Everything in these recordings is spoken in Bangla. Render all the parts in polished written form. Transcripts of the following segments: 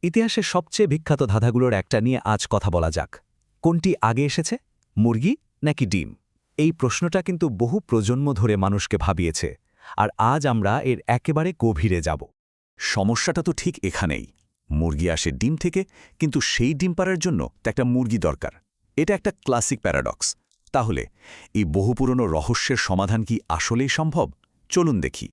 ইতিহাসের সবচেয়ে বিখ্যাত ধাঁধাগুলোর একটা নিয়ে আজ কথা বলা যাক। কোনটি আগে এসেছে, মুরগি নাকি ডিম? এই প্রশ্নটা কিন্তু বহু প্রজন্ম ধরে মানুষকে ভাবিয়েছে, আর আজ আমরা এর একেবারে গভীরে যাব। সমস্যাটা তো ঠিক এখানেই। মুরগি আসে ডিম থেকে, কিন্তু সেই ডিম পাড়ার জন্য তো একটা মুরগি দরকার। এটা একটা ক্লাসিক প্যারাডক্স। তাহলে এই বহু পুরনো রহস্যের সমাধান কি আসলেই সম্ভব? চলুন দেখি।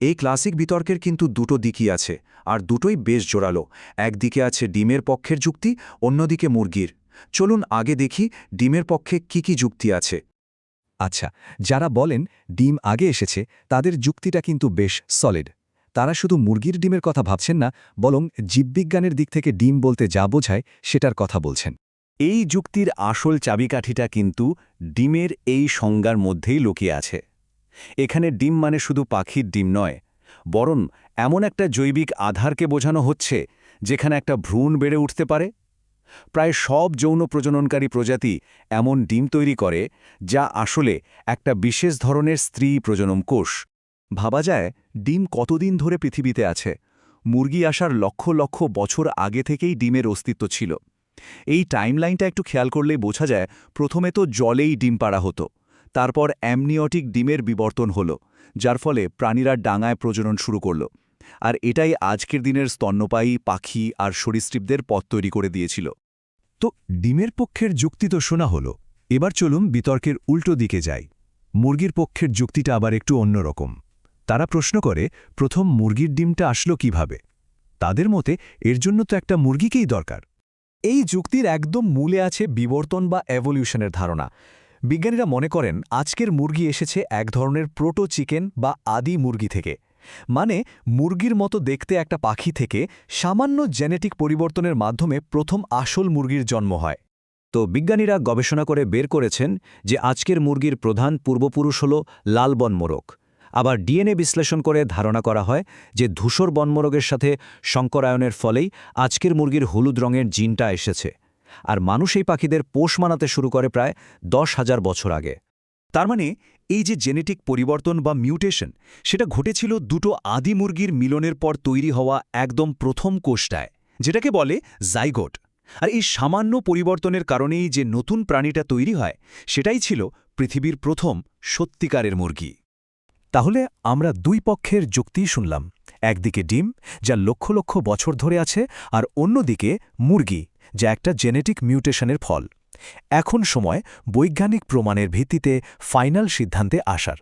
এই ক্লাসিক বিতর্কের কিন্তু দুটো দিকই আছে, আর দুটোই বেশ জোরালো। একদিকে আছে ডিমের পক্ষের যুক্তি, অন্যদিকে মুরগির। চলুন আগে দেখি ডিমের পক্ষে কি যুক্তি আছে। আচ্ছা, যারা বলেন ডিম আগে এসেছে তাদের যুক্তিটা কিন্তু বেশ সলিড। তারা শুধু মুরগির ডিমের কথা ভাবছেন না, বরং জীববিজ্ঞানের দিক থেকে ডিম বলতে যা বোঝায় সেটার কথা বলছেন। এই যুক্তির আসল চাবিকাঠিটা কিন্তু ডিমের এই সংজ্ঞার মধ্যেই লুকিয়ে আছে। এখানে ডিম মানে শুধু পাখির ডিম নয়, বরং এমন একটা জৈবিক আধারকে বোঝানো হচ্ছে যেখানে একটা ভ্রূণ বেড়ে উঠতে পারে। প্রায় সব যৌন প্রজননকারী প্রজাতি এমন ডিম তৈরি করে, যা আসলে একটা বিশেষ ধরনের স্ত্রী প্রজনন কোষ। ভাবা যায় ডিম কতদিন ধরে পৃথিবীতে আছে। মুরগি আসার লক্ষ লক্ষ বছর আগে থেকেই ডিমের অস্তিত্ব ছিল। এই টাইমলাইনটা একটু খেয়াল করলেই বোঝা যায়, প্রথমে তো জলেই ডিম পাড়া হতো, তারপর অ্যামনিওটিক ডিমের বিবর্তন হলো, যার ফলে প্রাণীরা ডাঙায় প্রজনন শুরু করল। আর এটাই আজকের দিনের স্তন্যপায়ী পাখি আর সরীসৃপদের পথ তৈরি করে দিয়েছিল। তো ডিমের পক্ষের যুক্তি তো শোনা হলো, এবার চলুন বিতর্কের উল্টো দিকে যাই। মুরগির পক্ষের যুক্তিটা আবার একটু অন্যরকম। তারা প্রশ্ন করে, প্রথম মুরগির ডিমটা আসলো কিভাবে? তাদের মতে এর জন্য তো একটা মুরগিকেই দরকার। এই যুক্তির একদম মূলে আছে বিবর্তন বা এভলিউশনের ধারণা। বিজ্ঞানীরা মনে করেন আজকের মুরগি এসেছে এক ধরনের প্রোটো চিকেন বা আদি মুরগি থেকে। মানে মুরগির মতো দেখতে একটা পাখি থেকে সামান্য জেনেটিক পরিবর্তনের মাধ্যমে প্রথম আসল মুরগির জন্ম হয়। তো বিজ্ঞানীরা গবেষণা করে বের করেছেন যে আজকের মুরগির প্রধান পূর্বপুরুষ হল লাল বনমোরগ। আবার ডিএনএ বিশ্লেষণ করে ধারণা করা হয় যে ধূসর বনমোরগের সাথে সংকরায়নের ফলেই আজকের মুরগির হলুদ রঙের জিনটা এসেছে। আর মানুষ এই পাখিদের পোষ মানাতে শুরু করে প্রায় 10,000 বছর আগে। তার মানে এই যে জেনেটিক পরিবর্তন বা মিউটেশন, সেটা ঘটেছিল দুটো আদি মুরগির মিলনের পর তৈরি হওয়া একদম প্রথম কোষটায়, যেটাকে বলে জাইগোট। আর এই সামান্য পরিবর্তনের কারণেই যে নতুন প্রাণীটা তৈরি হয়, সেটাই ছিল পৃথিবীর প্রথম সত্যিকারের মুরগি। তাহলে আমরা দুই পক্ষের যুক্তিই শুনলাম। একদিকে ডিম, যা লক্ষ লক্ষ বছর ধরে আছে, আর অন্যদিকে মুরগি, যা একটা জেনেটিক মিউটেশনের ফল। এখন সময় বৈজ্ঞানিক প্রমাণের ভিত্তিতে ফাইনাল সিদ্ধান্তে আসার।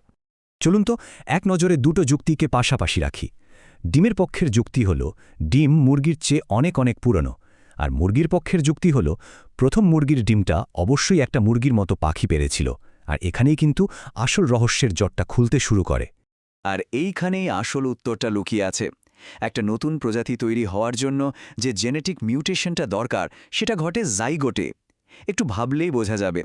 চলুন তো এক নজরে দুটো যুক্তিকে পাশাপাশি রাখি। ডিমের পক্ষের যুক্তি হল ডিম মুরগির চেয়ে অনেক অনেক পুরনো, আর মুরগির পক্ষের যুক্তি হল প্রথম মুরগির ডিমটা অবশ্যই একটা মুরগির মতো পাখি পেরেছিল। আর এখানেই কিন্তু আসল রহস্যের জটটা খুলতে শুরু করে। আর এইখানেই আসল উত্তরটা লুকিয়ে আছে। একটা নতুন প্রজাতি তৈরি হওয়ার জন্য যে জেনেটিক মিউটেশনটা দরকার, সেটা ঘটে জাইগোটে। একটু ভাবলেই বোঝা যাবে,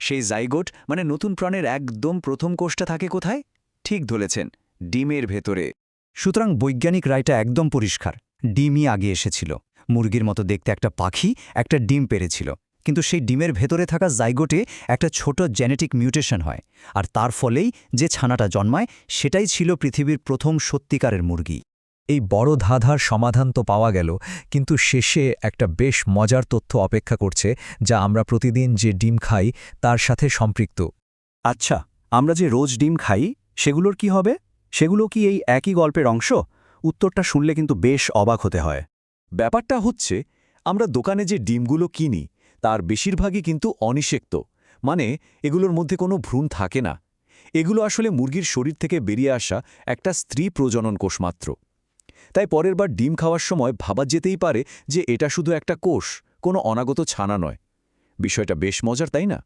সেই জাইগোট মানে নতুন প্রাণের একদম প্রথম কোষটা থাকে কোথায়? ঠিক ধরেছেন, ডিমের ভেতরে। সুতরাং বৈজ্ঞানিক রায়টা একদম পরিষ্কার। ডিমই আগে এসেছিল। মুরগির মতো দেখতে একটা পাখি একটা ডিম পেরেছিল, কিন্তু সেই ডিমের ভেতরে থাকা জাইগোটে একটা ছোট জেনেটিক মিউটেশন হয়, আর তার ফলেই যে ছানাটা জন্মায় সেটাই ছিল পৃথিবীর প্রথম সত্যিকারের মুরগি। এই বড় ধাঁধার সমাধান তো পাওয়া গেল, কিন্তু শেষে একটা বেশ মজার তথ্য অপেক্ষা করছে, যা আমরা প্রতিদিন যে ডিম খাই তার সাথে সম্পৃক্ত। আচ্ছা, আমরা যে রোজ ডিম খাই সেগুলোর কি হবে? সেগুলো কি এই একই গল্পের অংশ? উত্তরটা শুনলে কিন্তু বেশ অবাক হতে হয়। ব্যাপারটা হচ্ছে, আমরা দোকানে যে ডিমগুলো কিনি তার বেশিরভাগই কিন্তু অনিষেক্ত। মানে এগুলোর মধ্যে কোনো ভ্রূণ থাকে না। এগুলো আসলে মুরগির শরীর থেকে বেরিয়ে আসা একটা স্ত্রী প্রজনন কোষ মাত্র। তাই পরের বার ডিম খাওয়ার সময় ভাবা যেতেই পারে যে এটা শুধু একটা কোষ, কোনো অনাগত ছানা নয়। বিষয়টা বেশ মজার, তাই না?